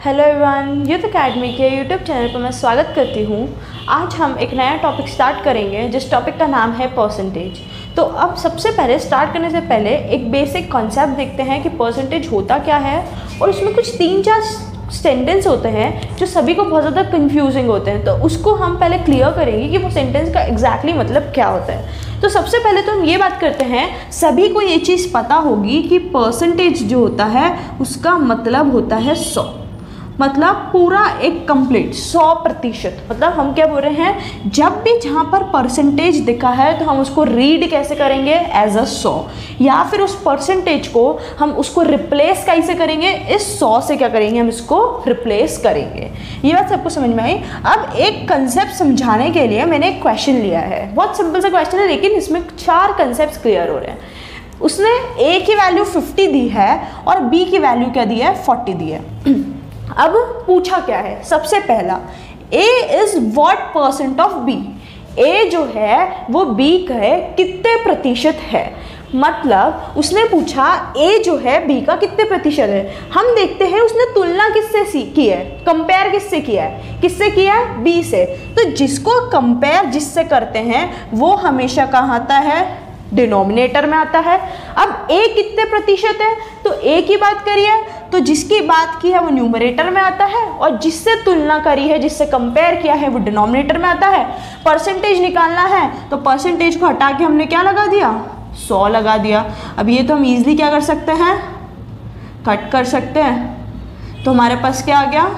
Hello everyone, youth academy के YouTube channel पर मैं स्वागत करती हूँ। आज हम एक नया टॉपिक स्टार्ट करेंगे जिस टॉपिक का नाम है परसेंटेज। तो अब सबसे पहले स्टार्ट करने से पहले एक बेसिक कॉन्सेप्ट देखते हैं कि परसेंटेज होता क्या है, और उसमें कुछ 3-4 सेंटेंस होते हैं जो सभी को बहुत ज़्यादा कंफ्यूजिंग होते हैं। तो उसको हम पहले क्लियर करेंगे कि वो सेंटेंस का एग्जैक्टली मतलब क्या होता है। तो सबसे पहले तो हम ये बात करते हैं, सभी को ये चीज़ पता होगी कि परसेंटेज जो होता है उसका मतलब होता है 100, मतलब पूरा एक कंप्लीट 100%। मतलब हम क्या बोल रहे हैं, जब भी जहाँ पर परसेंटेज दिखा है तो हम उसको रीड कैसे करेंगे एज अ 100, या फिर उस परसेंटेज को हम उसको रिप्लेस कैसे करेंगे, इस 100 से क्या करेंगे, हम इसको रिप्लेस करेंगे। ये बात सबको समझ में आई। अब एक कंसेप्ट समझाने के लिए मैंने एक क्वेश्चन लिया है, बहुत सिंपल सा क्वेश्चन है, लेकिन इसमें 4 कंसेप्ट क्लियर हो रहे हैं। उसने ए की वैल्यू 50 दी है और बी की वैल्यू क्या दी है, 40 दी है। अब पूछा क्या है, सबसे पहला A is what percent of B। A जो है वो B का कितने प्रतिशत है, मतलब उसने पूछा A जो है B का कितने प्रतिशत है। हम देखते हैं उसने तुलना किससे की है, कंपेयर किससे किया है, किससे किया है, B से। तो जिसको कंपेयर जिससे करते हैं वो हमेशा कहाँ आता है, डिनोमिनेटर में आता है। अब A कितने प्रतिशत है, तो A की बात करिए तो जिसकी बात की है वो न्यूमरेटर में आता है, और जिससे तुलना करी है, जिससे कंपेयर किया है, वो डिनोमिनेटर में आता है। परसेंटेज निकालना है तो परसेंटेज को हटा के हमने क्या लगा दिया, 100 लगा दिया। अब ये तो हम इजीली क्या कर सकते हैं, कट कर सकते हैं। तो हमारे पास क्या आ गया,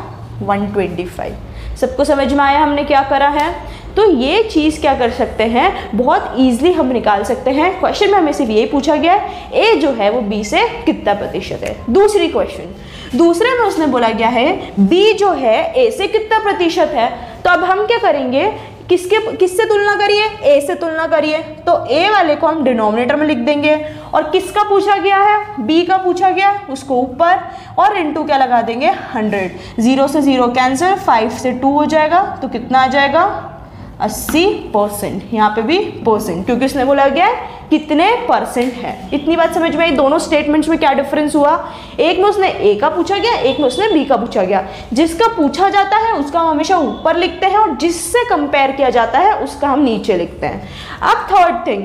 125। सबको समझ में आया हमने क्या करा है। तो ये चीज़ क्या कर सकते हैं, बहुत ईजिली हम निकाल सकते हैं। क्वेश्चन में हमें सिर्फ यही पूछा गया है, ए जो है वो बी से कितना प्रतिशत है। दूसरी क्वेश्चन, दूसरे में उसने बोला गया है बी जो है ए से कितना प्रतिशत है। तो अब हम क्या करेंगे, किससे तुलना करिए, ए से तुलना करिए। तो ए वाले को हम डिनोमिनेटर में लिख देंगे, और किसका पूछा गया है, बी का पूछा गया, उसको ऊपर, और इनटू क्या लगा देंगे, 100। 0 से 0 कैंसिल, 5 से 2 हो जाएगा, तो कितना आ जाएगा, 80%। यहाँ पे भी परसेंट, क्योंकि उसने बोला गया है कितने परसेंट है। इतनी बात समझ में आई। दोनों स्टेटमेंट्स में क्या डिफरेंस हुआ, एक में उसने ए का पूछा गया, एक में उसने बी का पूछा गया। जिसका पूछा जाता है उसका हम हमेशा ऊपर लिखते हैं, और जिससे कंपेयर किया जाता है उसका हम नीचे लिखते हैं। अब third thing,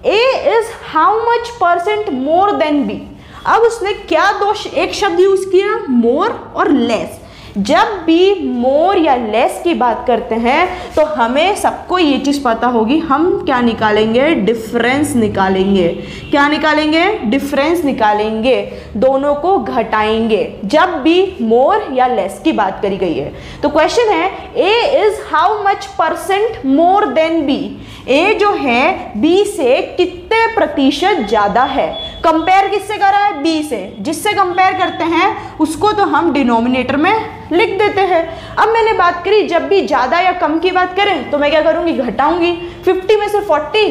A is how much percent more than B. अब उसने क्या एक शब्द यूज किया, मोर और लेस। जब भी मोर या लेस की बात करते हैं तो हमें सबको ये चीज़ पता होगी, हम क्या निकालेंगे, डिफरेंस निकालेंगे। क्या निकालेंगे, डिफरेंस निकालेंगे, दोनों को घटाएंगे जब भी मोर या लेस की बात करी गई है। तो क्वेश्चन है, A is how much percent more than B. A जो है बी से कितने प्रतिशत ज़्यादा है। कंपेयर किससे करा है, बी से। जिससे कंपेयर करते हैं उसको तो हम डिनोमिनेटर में लिख देते हैं। अब मैंने बात करी, जब भी ज़्यादा या कम की बात करें तो मैं क्या करूँगी, घटाऊंगी। 50 में से 40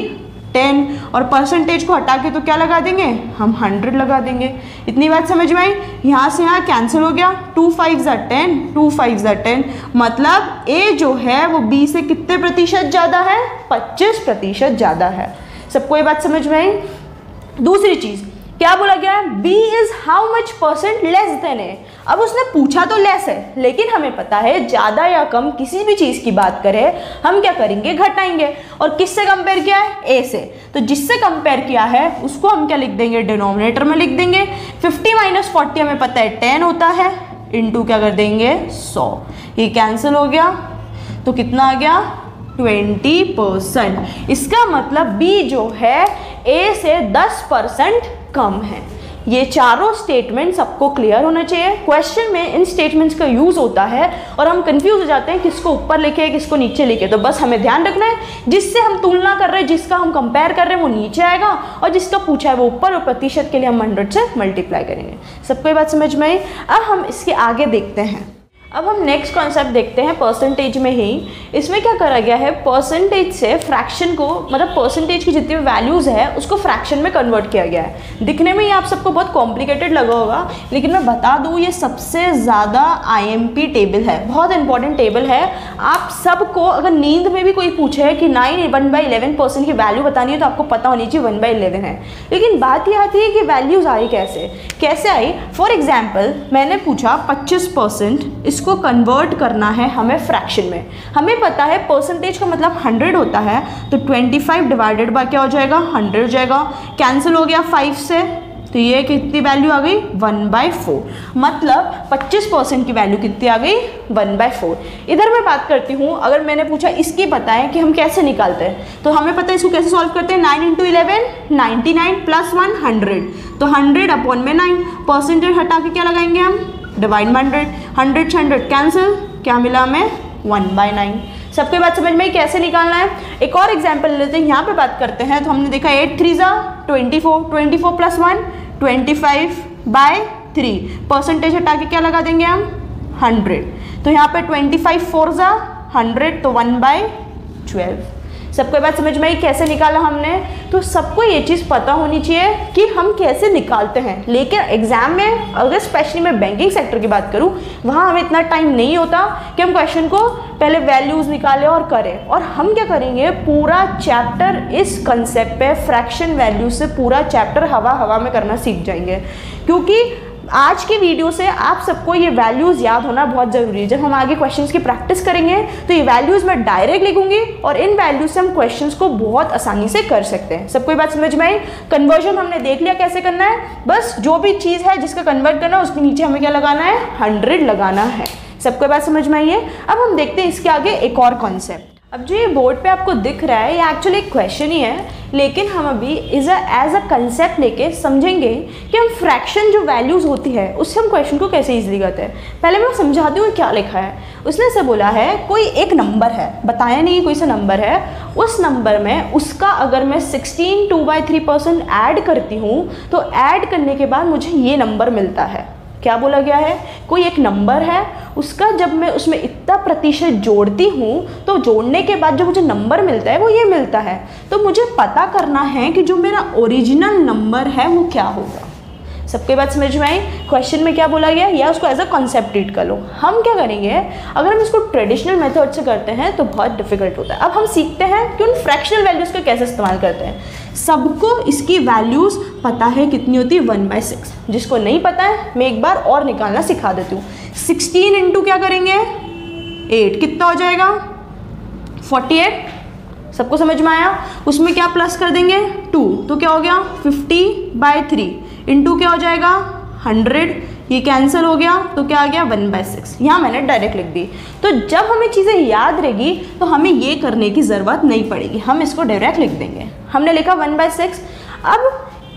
10, और परसेंटेज को हटा के तो क्या लगा देंगे, हम 100 लगा देंगे। इतनी बात समझ में आई। यहाँ से यहाँ कैंसिल हो गया, 2 5 ज़ा 10, 2 5 ज़ा 10, मतलब ए जो है वो बी से कितने प्रतिशत ज़्यादा है, 25% ज़्यादा है। सबको ये बात समझ में आई। दूसरी चीज़ क्या बोला गया है, B is how much percent less than A. अब उसने पूछा तो लेस है, लेकिन हमें पता है ज़्यादा या कम किसी भी चीज़ की बात करें हम क्या करेंगे, घटाएंगे। और किससे कंपेयर किया है, ए से। तो जिससे कंपेयर किया है उसको हम क्या लिख देंगे, डिनोमिनेटर में लिख देंगे। 50 माइनस 40 हमें पता है 10 होता है, इंटू क्या कर देंगे, 100। ये कैंसिल हो गया, तो कितना आ गया, 20%। इसका मतलब B जो है A से 10% कम है। ये चारों स्टेटमेंट सबको क्लियर होना चाहिए। क्वेश्चन में इन स्टेटमेंट्स का यूज होता है और हम कंफ्यूज हो जाते हैं किसको ऊपर लिखे किसको नीचे लिखे। तो बस हमें ध्यान रखना है, जिससे हम तुलना कर रहे हैं, जिसका हम कंपेयर कर रहे हैं वो नीचे आएगा, और जिसका पूछा है वो ऊपर, और प्रतिशत के लिए हम 100 से मल्टीप्लाई करेंगे। सबको ये बात समझ में आई। अब हम इसके आगे देखते हैं। अब हम नेक्स्ट कॉन्सेप्ट देखते हैं परसेंटेज में ही। इसमें क्या करा गया है, परसेंटेज से फ्रैक्शन को, मतलब परसेंटेज की जितनी वैल्यूज़ है उसको फ्रैक्शन में कन्वर्ट किया गया है। दिखने में ये आप सबको बहुत कॉम्प्लिकेटेड लगा होगा, लेकिन मैं बता दूँ ये सबसे ज़्यादा IMP टेबल है, बहुत इंपॉर्टेंट टेबल है। आप सबको अगर नींद में भी कोई पूछे कि 1/11% की वैल्यू बतानी है तो आपको पता होनी चाहिए 1/11 है। लेकिन बात ये आती है कि वैल्यूज़ आई कैसे आई। फॉर एग्जाम्पल मैंने पूछा 25%, इसको कन्वर्ट करना है हमें फ्रैक्शन में। हमें पता है परसेंटेज का मतलब 100 होता है, तो 25 डिवाइडेड बाय क्या हो जाएगा, 100 हो जाएगा। कैंसिल हो गया 5 से, तो ये कितनी वैल्यू आ गई, 1/4। मतलब 25% की वैल्यू कितनी आ गई, 1/4। इधर मैं बात करती हूँ, अगर मैंने पूछा इसकी बताएं कि हम कैसे निकालते हैं, तो हमें पता है इसको कैसे सॉल्व करते हैं। 9 × 11 99 + 1 100, तो 100/9। परसेंटेज हटा के क्या लगाएंगे हम, डिवाइड बाय 100, 100 से 100 कैंसिल, क्या मिला हमें, 1/9। सबके बात समझ में कैसे निकालना है। एक और एग्जांपल लेते हैं, यहाँ पे बात करते हैं। तो हमने देखा 8 3 24, 24 + 1 25/3। परसेंटेज हटा के क्या लगा देंगे हम, 100। तो यहाँ पे 25 4 100, तो 1/12। सबको बात समझ में आई कैसे निकाला हमने। तो सबको ये चीज़ पता होनी चाहिए कि हम कैसे निकालते हैं। लेकिन एग्जाम में अगर स्पेशली मैं बैंकिंग सेक्टर की बात करूँ, वहाँ हमें इतना टाइम नहीं होता कि हम क्वेश्चन को पहले वैल्यूज़ निकालें और करें। और हम क्या करेंगे, पूरा चैप्टर इस कंसेप्ट पे, फ्रैक्शन वैल्यू से पूरा चैप्टर हवा में करना सीख जाएंगे। क्योंकि आज की वीडियो से आप सबको ये वैल्यूज़ याद होना बहुत ज़रूरी है। जब हम आगे क्वेश्चंस की प्रैक्टिस करेंगे तो ये वैल्यूज़ मैं डायरेक्ट लिखूंगी और इन वैल्यूज से हम क्वेश्चंस को बहुत आसानी से कर सकते हैं। सबको ये बात समझ में आई। कन्वर्जन हमने देख लिया कैसे करना है। बस जो भी चीज़ है जिसका कन्वर्ट करना है उसके नीचे हमें क्या लगाना है, 100 लगाना है। सबको बात समझ में आई है। अब हम देखते हैं इसके आगे एक और कॉन्सेप्ट। अब जो ये बोर्ड पे आपको दिख रहा है ये एक्चुअली एक क्वेश्चन ही है, लेकिन हम अभी एज अ कंसेप्ट लेके समझेंगे कि हम फ्रैक्शन जो वैल्यूज़ होती है उससे हम क्वेश्चन को कैसे इजीली करते हैं। पहले मैं समझाती हूँ क्या लिखा है। उसने से बोला है कोई एक नंबर है, बताया नहीं कोई सा नंबर है, उस नंबर में उसका अगर मैं 16 2/3% ऐड करती हूँ तो ऐड करने के बाद मुझे ये नंबर मिलता है। क्या बोला गया है, कोई एक नंबर है, उसका जब मैं उसमें इतना प्रतिशत जोड़ती हूँ तो जोड़ने के बाद जो मुझे नंबर मिलता है वो ये मिलता है। तो मुझे पता करना है कि जो मेरा ओरिजिनल नंबर है वो क्या होगा। सबके बात समझ में आई। क्वेश्चन में क्या बोला गया या उसको एज अ कॉन्सेप्ट ट्रीट कर लो। हम क्या करेंगे, अगर हम इसको ट्रेडिशनल मेथड से करते हैं तो बहुत डिफिकल्ट होता है। अब हम सीखते हैं कि उन फ्रैक्शनल वैल्यूज़ का कैसे इस्तेमाल करते हैं। सबको इसकी वैल्यूज़ पता है कितनी होती है, 1/6। जिसको नहीं पता है मैं एक बार और निकालना सिखा देती हूँ। 16 इंटू क्या करेंगे, 8, कितना हो जाएगा, 48। सबको समझ में आया। उसमें क्या प्लस कर देंगे, 2, तो क्या हो गया 50/3 इंटू क्या हो जाएगा 100। ये कैंसिल हो गया तो क्या आ गया 1/6। यहाँ मैंने डायरेक्ट लिख दी। तो जब हमें चीज़ें याद रहेगी तो हमें ये करने की ज़रूरत नहीं पड़ेगी, हम इसको डायरेक्ट लिख देंगे। हमने लिखा 1/6। अब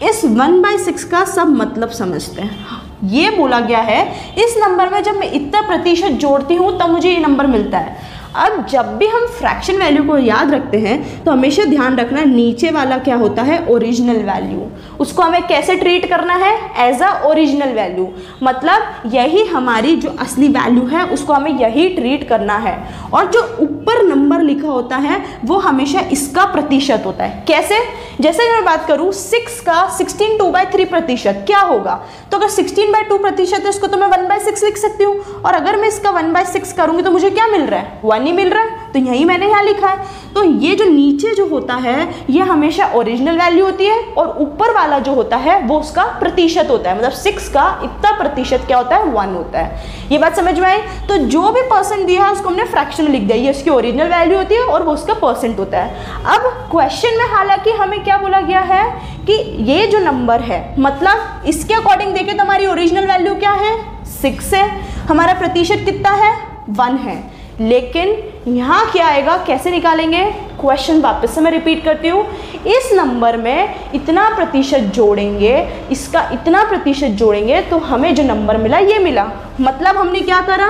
इस 1/6 का सब मतलब समझते हैं। ये बोला गया है इस नंबर में जब मैं इतना प्रतिशत जोड़ती हूँ तब मुझे ये नंबर मिलता है। अब जब भी हम फ्रैक्शन वैल्यू को याद रखते हैं तो हमेशा ध्यान रखना नीचे वाला क्या होता है, ओरिजिनल वैल्यू। उसको हमें कैसे ट्रीट करना है, एज अ ओरिजिनल वैल्यू। मतलब यही हमारी जो असली वैल्यू है उसको हमें यही ट्रीट करना है। और जो ऊपर नंबर लिखा होता है वो हमेशा इसका प्रतिशत होता है। कैसे, जैसे मैं बात करूँ 6 का 16 2/3% क्या होगा, तो अगर 16/2% है उसको तो मैं 1/6 लिख सकती हूँ। और अगर मैं इसका 1/6 करूँगी तो मुझे क्या मिल रहा है, 1 ही मिल रहा है। तो यही मैंने यहाँ लिखा है। तो ये जो नीचे जो होता है ये हमेशा ओरिजिनल वैल्यू होती है और ऊपर वाला जो होता है वो उसका प्रतिशत होता है। मतलब 6 का इतना प्रतिशत क्या होता है, 1 होता है। ये बात समझ में आई। तो जो भी परसेंट दिया है उसको हमने फ्रैक्शन में लिख दिया, ये उसकी ओरिजिनल वैल्यू होती है और वो उसका परसेंट होता है। अब क्वेश्चन में हालांकि हमें क्या बोला गया है कि ये जो नंबर है, मतलब इसके अकॉर्डिंग देखें तो हमारी ओरिजिनल वैल्यू क्या है, 6 है, हमारा प्रतिशत कितना है, 1 है। लेकिन यहाँ क्या आएगा, कैसे निकालेंगे, क्वेश्चन वापस से मैं रिपीट करती हूँ। इस नंबर में इतना प्रतिशत जोड़ेंगे, इसका इतना प्रतिशत जोड़ेंगे तो हमें जो नंबर मिला ये मिला। मतलब हमने क्या करा,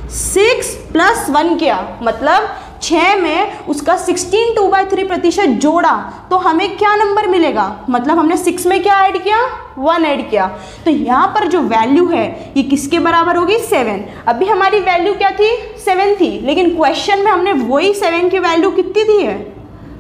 6 + 1 किया, मतलब 6 में उसका 16 2/3% जोड़ा तो हमें क्या नंबर मिलेगा, मतलब हमने 6 में क्या ऐड किया, 1 ऐड किया, तो यहाँ पर जो वैल्यू है ये किसके बराबर होगी, 7। अभी हमारी वैल्यू क्या थी, 7 थी, लेकिन क्वेश्चन में हमने वही 7 की वैल्यू कितनी दी है,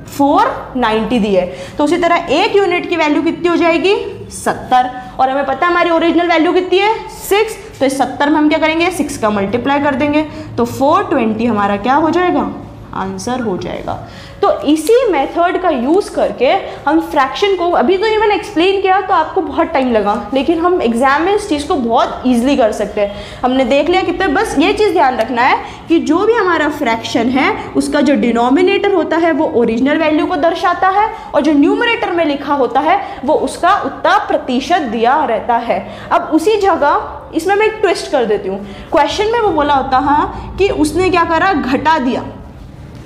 490 दी है। तो उसी तरह 1 यूनिट की वैल्यू कितनी हो जाएगी, 70, और हमें पता है हमारी ओरिजिनल वैल्यू कितनी है, 6, तो इस 70 में हम क्या करेंगे, 6 का मल्टीप्लाई कर देंगे, तो 420 हमारा क्या हो जाएगा, आंसर हो जाएगा। तो इसी मेथड का यूज़ करके हम फ्रैक्शन को, अभी तो ये मैंने एक्सप्लेन किया तो आपको बहुत टाइम लगा, लेकिन हम एग्जाम में इस चीज़ को बहुत ईजिली कर सकते हैं। हमने देख लिया कितने, बस ये चीज़ ध्यान रखना है कि जो भी हमारा फ्रैक्शन है उसका जो डिनोमिनेटर होता है वो ओरिजिनल वैल्यू को दर्शाता है, और जो न्यूमरेटर में लिखा होता है वो उसका उतना प्रतिशत दिया रहता है। अब उसी जगह इसमें मैं एक ट्विस्ट कर देती हूँ, क्वेश्चन में वो बोला होता है कि उसने क्या करा, घटा दिया,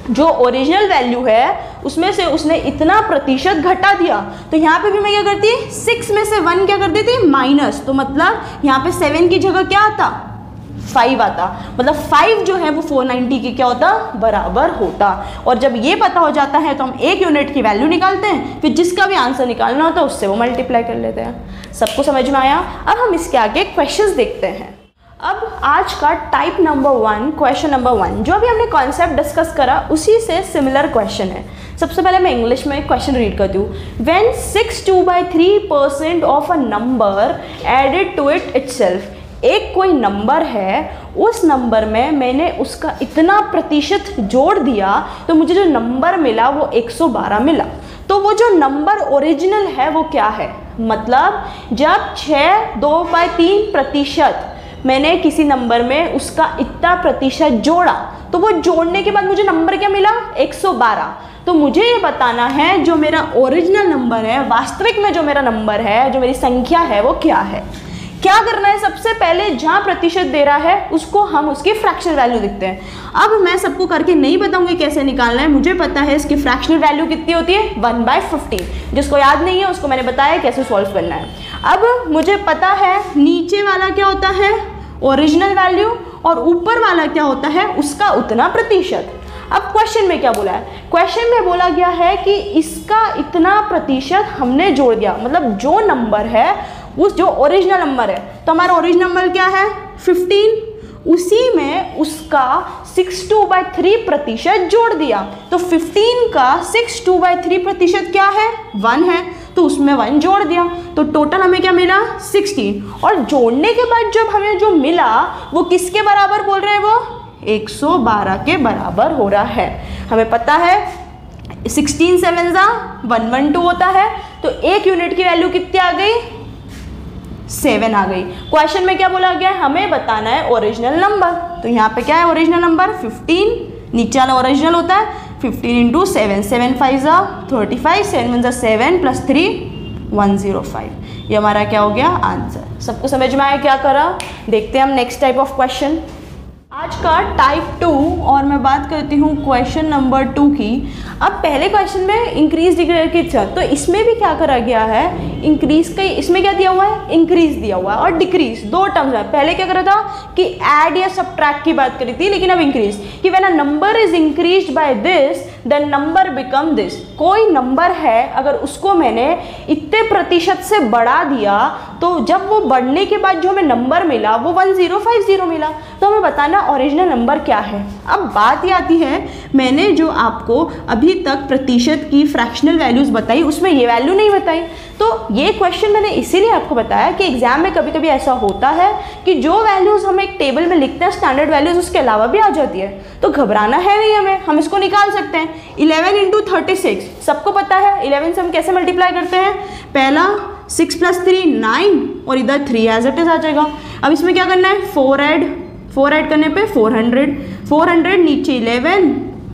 जो ओरिजिनल वैल्यू है उसमें से उसने इतना प्रतिशत घटा दिया, तो यहाँ पे भी मैं क्या करती, 6 में से 1 क्या कर देती, माइनस, तो मतलब यहाँ पे 7 की जगह क्या आता, 5 आता, मतलब 5 जो है वो 490 के क्या होता, बराबर होता। और जब ये पता हो जाता है तो हम 1 यूनिट की वैल्यू निकालते हैं, फिर जिसका भी आंसर निकालना होता है उससे वो मल्टीप्लाई कर लेते हैं। सबको समझ में आया? अब हम इसके आगे क्वेश्चंस देखते हैं। अब आज का टाइप नंबर 1, क्वेश्चन नंबर 1, जो भी हमने कॉन्सेप्ट डिस्कस करा उसी से सिमिलर क्वेश्चन है। सबसे पहले मैं इंग्लिश में क्वेश्चन रीड करती हूँ। When 62/3% of a number added to it itself, एक कोई नंबर है, उस नंबर में मैंने उसका इतना प्रतिशत जोड़ दिया तो मुझे जो नंबर मिला वो 112 मिला। तो वो जो नंबर ओरिजिनल है वो क्या है, मतलब जब 62/3% मैंने किसी नंबर में उसका इतना प्रतिशत जोड़ा तो वो जोड़ने के बाद मुझे नंबर क्या मिला, 112। तो मुझे ये बताना है जो मेरा ओरिजिनल नंबर है, वास्तविक में जो मेरा नंबर है, जो मेरी संख्या है वो क्या है। क्या करना है, सबसे पहले जहाँ प्रतिशत दे रहा है उसको हम उसकी फ्रैक्शनल वैल्यू देखते हैं। अब मैं सबको करके नहीं बताऊंगी कैसे निकालना है, मुझे पता है इसकी फ्रैक्शनल वैल्यू कितनी होती है, 1/15। जिसको याद नहीं है उसको मैंने बताया कैसे सॉल्व करना है। अब मुझे पता है नीचे वाला क्या होता है, ओरिजिनल वैल्यू, और ऊपर वाला क्या होता है, उसका उतना प्रतिशत। अब क्वेश्चन में क्या बोला है, क्वेश्चन में बोला गया है कि इसका इतना प्रतिशत हमने जोड़ दिया, मतलब जो नंबर है उस जो ओरिजिनल नंबर है, तो हमारा ओरिजिनल नंबर क्या है, 15, उसी में उसका 62/3% जोड़ दिया। तो 15 का 62/3% क्या है, 1 है, तो उसमें 1 जोड़ दिया, तो टोटल हमें क्या मिला, 16। और जोड़ने के बाद जब हमें जो मिला वो किसके बराबर बोल रहे हैं, वो 112 के बराबर हो रहा है। हमें पता है 16 7 112 होता है, तो 1 यूनिट की वैल्यू कितनी आ गई, 7 आ गई। क्वेश्चन में क्या बोला गया है, हमें बताना है ओरिजिनल नंबर। तो यहाँ पे क्या है ओरिजिनल नंबर, 15, नीचे वाला ओरिजिनल होता है 15 × 7, 7 5 35, 7 1 7 + 3 105। ये हमारा क्या हो गया, आंसर। सबको समझ में आया क्या करा? देखते हैं हम नेक्स्ट टाइप ऑफ क्वेश्चन। आज का टाइप 2, और मैं बात करती हूँ क्वेश्चन नंबर 2 की। अब पहले क्वेश्चन में इंक्रीज डिक्लेयर की था, तो इसमें भी क्या करा गया है, इंक्रीज का, इसमें क्या दिया हुआ है, इंक्रीज दिया हुआ है, और डिक्रीज, दो टर्म्स है। पहले क्या करा था कि ऐड या सब्ट्रैक्ट की बात करी थी, लेकिन अब इंक्रीज, कि when a number is increased by this then number become this. कोई नंबर है अगर उसको मैंने इतने प्रतिशत से बढ़ा दिया तो जब वो बढ़ने के बाद जो हमें नंबर मिला वो 1050 मिला। तो हमें बताना ओरिजिनल नंबर क्या है। अब बात ये आती है, मैंने जो आपको अभी तक प्रतिशत की फ्रैक्शनल वैल्यूज़ बताई उसमें ये वैल्यू नहीं बताई। तो ये क्वेश्चन मैंने इसीलिए आपको बताया कि एग्जाम में कभी कभी ऐसा होता है कि जो वैल्यूज़ हम एक टेबल में लिखते हैं स्टैंडर्ड वैल्यूज़ उसके अलावा भी आ जाती है, तो घबराना है नहीं हमें, हम इसको निकाल सकते हैं। 11 × 36 सबको पता है, 11 से हम कैसे मल्टीप्लाई करते हैं, पहला 6 + 3 9, और इधर 3 एज इट इज आ जाएगा। अब इसमें क्या करना है, 4 ऐड करने पे 400 नीचे 11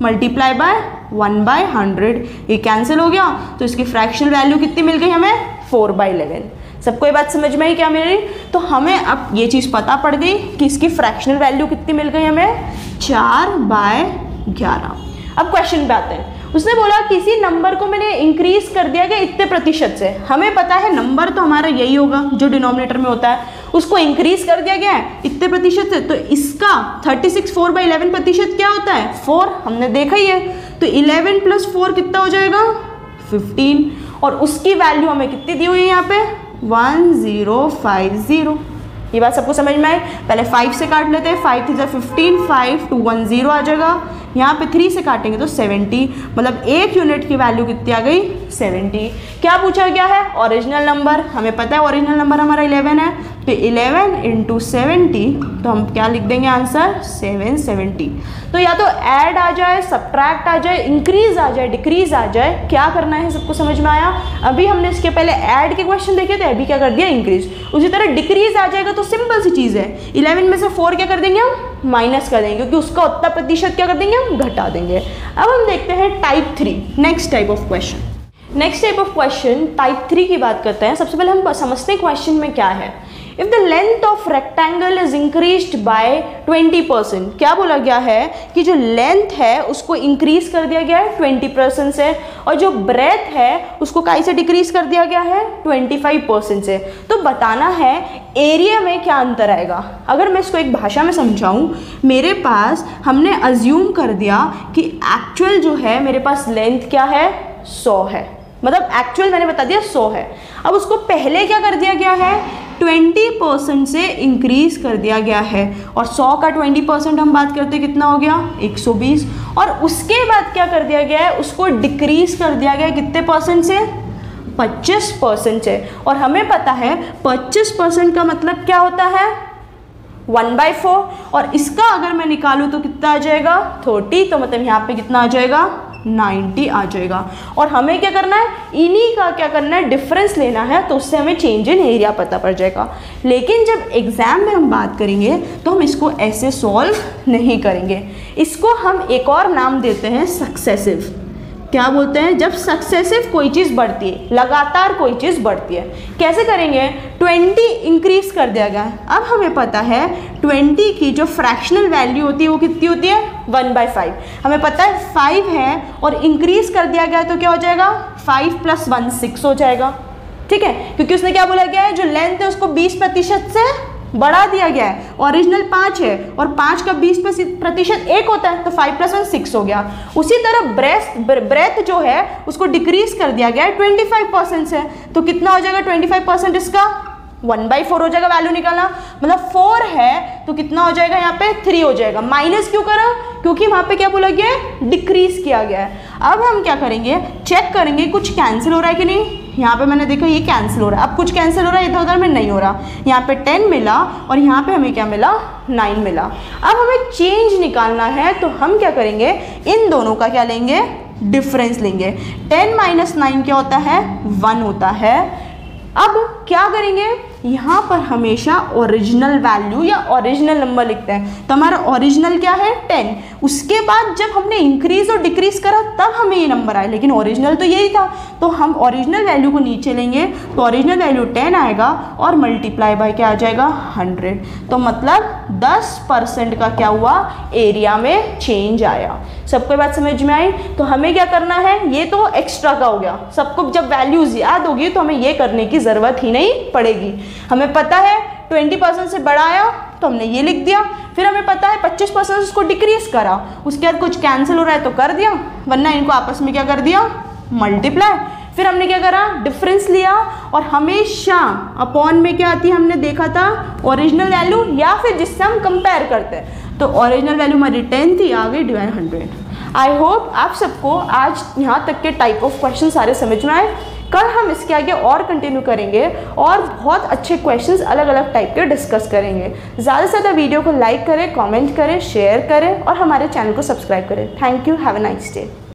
मल्टीप्लाई बाय 1/100, ये कैंसिल हो गया, तो इसकी फ्रैक्शनल वैल्यू कितनी मिल गई हमें, 4/11। सबको ये बात समझ में आई क्या मेरी? तो हमें अब ये चीज़ पता पड़ गई कि इसकी फ्रैक्शनल वैल्यू कितनी मिल गई हमें, 4/11। अब क्वेश्चन पे आते हैं। उसने बोला किसी नंबर को मैंने इंक्रीज कर दिया गया इतने प्रतिशत से। हमें पता है नंबर तो हमारा यही होगा जो डिनोमिनेटर में होता है, उसको इंक्रीज कर दिया गया है इतने प्रतिशत से, तो इसका 36 4/11 प्रतिशत क्या होता है 4, हमने देखा ही है। तो 11 + 4 कितना हो जाएगा 15, और उसकी वैल्यू हमें कितनी दी हुई है यहाँ पे 1050। ये बात सबको समझ में आई। पहले 5 से काट लेते हैं, 5 3 15, 5 2 1 0 आ जाएगा। यहाँ पे 3 से काटेंगे तो 70, मतलब 1 यूनिट की वैल्यू कितनी आ गई 70। क्या पूछा गया है ओरिजिनल नंबर, हमें पता है ओरिजिनल नंबर हमारा 11 है, तो 11 × 70, तो हम क्या लिख देंगे आंसर 770। तो या तो ऐड आ जाए, सब्ट्रैक्ट आ जाए, इंक्रीज आ जाए, डिक्रीज आ जाए, क्या करना है सबको समझ में आया। अभी हमने इसके पहले ऐड के क्वेश्चन देखे थे, अभी क्या कर दिया इंक्रीज। उसी तरह डिक्रीज आ जाएगा तो सिंपल सी चीज़ है, 11 में से 4 क्या कर देंगे हम माइनस कर देंगे, क्योंकि उसका उतना प्रतिशत क्या कर देंगे हम घटा देंगे। अब हम देखते हैं type 3, next type of question type 3 की बात करते हैं। सबसे पहले हम समझते हैं क्वेश्चन में क्या है। If the length of rectangle is increased bye 20%, क्या बोला गया है कि जो लेंथ है उसको इंक्रीज कर दिया गया है 20% से, और जो ब्रेथ है उसको काई से डिक्रीज कर दिया गया है 25% से। तो बताना है एरिया में क्या अंतर आएगा। अगर मैं इसको एक भाषा में समझाऊं, मेरे पास हमने अज्यूम कर दिया कि एक्चुअल जो है मेरे पास लेंथ क्या है 100 है, मतलब एक्चुअल मैंने बता दिया 100 है। अब उसको पहले क्या कर दिया गया है 20% से इंक्रीज कर दिया गया है, और 100 का 20% हम बात करते कितना हो गया 120, और उसके बाद क्या कर दिया गया है उसको डिक्रीज कर दिया गया कितने परसेंट से 25% से। और हमें पता है 25% का मतलब क्या होता है 1/4, और इसका अगर मैं निकालूं तो कितना आ जाएगा 30, तो मतलब यहाँ पे कितना आ जाएगा 90 आ जाएगा। और हमें क्या करना है इन्हीं का क्या करना है डिफरेंस लेना है, तो उससे हमें चेंज इन एरिया पता पड़ जाएगा। लेकिन जब एग्जाम में हम बात करेंगे तो हम इसको ऐसे सॉल्व नहीं करेंगे, इसको हम एक और नाम देते हैं सक्सेसिव। क्या बोलते हैं, जब सक्सेसिव कोई चीज़ बढ़ती है, लगातार कोई चीज़ बढ़ती है। कैसे करेंगे 20 इंक्रीज कर दिया गया, अब हमें पता है 20 की जो फ्रैक्शनल वैल्यू होती है वो कितनी होती है 1/5। हमें पता है 5 है और इंक्रीज कर दिया गया तो क्या हो जाएगा 5 + 1 6 हो जाएगा, ठीक है, क्योंकि उसने क्या बोला गया है जो लेंथ है उसको 20% से बढ़ा दिया गया है। ओरिजिनल 5 है और 5 का 20% 1 होता है, तो 5 + 1 6 हो गया। उसी तरह ब्रेथ जो है उसको डिक्रीज कर दिया गया है 25% से, तो कितना हो जाएगा 25% इसका 1/4 हो जाएगा। वैल्यू निकालना मतलब 4 है तो कितना हो जाएगा यहाँ पे 3 हो जाएगा। माइनस क्यों करा, क्योंकि वहाँ पे क्या बोला गया है डिक्रीज किया गया है। अब हम क्या करेंगे चेक करेंगे कुछ कैंसिल हो रहा है कि नहीं। यहाँ पे मैंने देखा ये कैंसिल हो रहा है, अब कुछ कैंसिल हो रहा है इधर उधर में नहीं हो रहा। यहाँ पे 10 मिला और यहाँ पे हमें क्या मिला 9 मिला। अब हमें चेंज निकालना है तो हम क्या करेंगे इन दोनों का क्या लेंगे डिफरेंस लेंगे। 10 - 9 क्या होता है 1 होता है। अब क्या करेंगे यहाँ पर हमेशा ओरिजिनल वैल्यू या ओरिजिनल नंबर लिखते हैं, तो हमारा ओरिजिनल क्या है 10। उसके बाद जब हमने इंक्रीज और डिक्रीज करा तब हमें ये नंबर आया, लेकिन ओरिजिनल तो यही था, तो हम ओरिजिनल वैल्यू को नीचे लेंगे तो ओरिजिनल वैल्यू 10 आएगा और मल्टीप्लाई बाय क्या आ जाएगा 100। तो मतलब 10% का क्या हुआ एरिया में चेंज आया। सबको बात समझ में आई। तो हमें क्या करना है, ये तो एक्स्ट्रा का हो गया, सबको जब वैल्यूज याद होगी तो हमें ये करने की ज़रूरत ही नहीं पड़ेगी। हमें पता है 20% से बड़ा आया तो हमने ये लिख दिया, फिर हमें पता है 25% उसको डिक्रीज करा, उसके बाद कुछ कैंसिल हो रहा है तो कर दिया, वरना इनको आपस में क्या कर दिया मल्टीप्लाई। फिर हमने क्या करा डिफरेंस लिया, और हमेशा अपॉन में क्या आती है हमने देखा था ओरिजिनल वैल्यू या फिर जिससे हम कंपेयर करते हैं। तो ओरिजिनल वैल्यू हमारी 10 थी, आ गई डिवाइड 100। आई होप आप सबको आज यहाँ तक के टाइप ऑफ क्वेश्चन सारे समझ में आए। कल हम इसके आगे और कंटिन्यू करेंगे और बहुत अच्छे क्वेश्चंस अलग अलग टाइप के डिस्कस करेंगे। ज़्यादा से ज़्यादा वीडियो को लाइक करें, कमेंट करें, शेयर करें और हमारे चैनल को सब्सक्राइब करें। Thank you, have a nice day.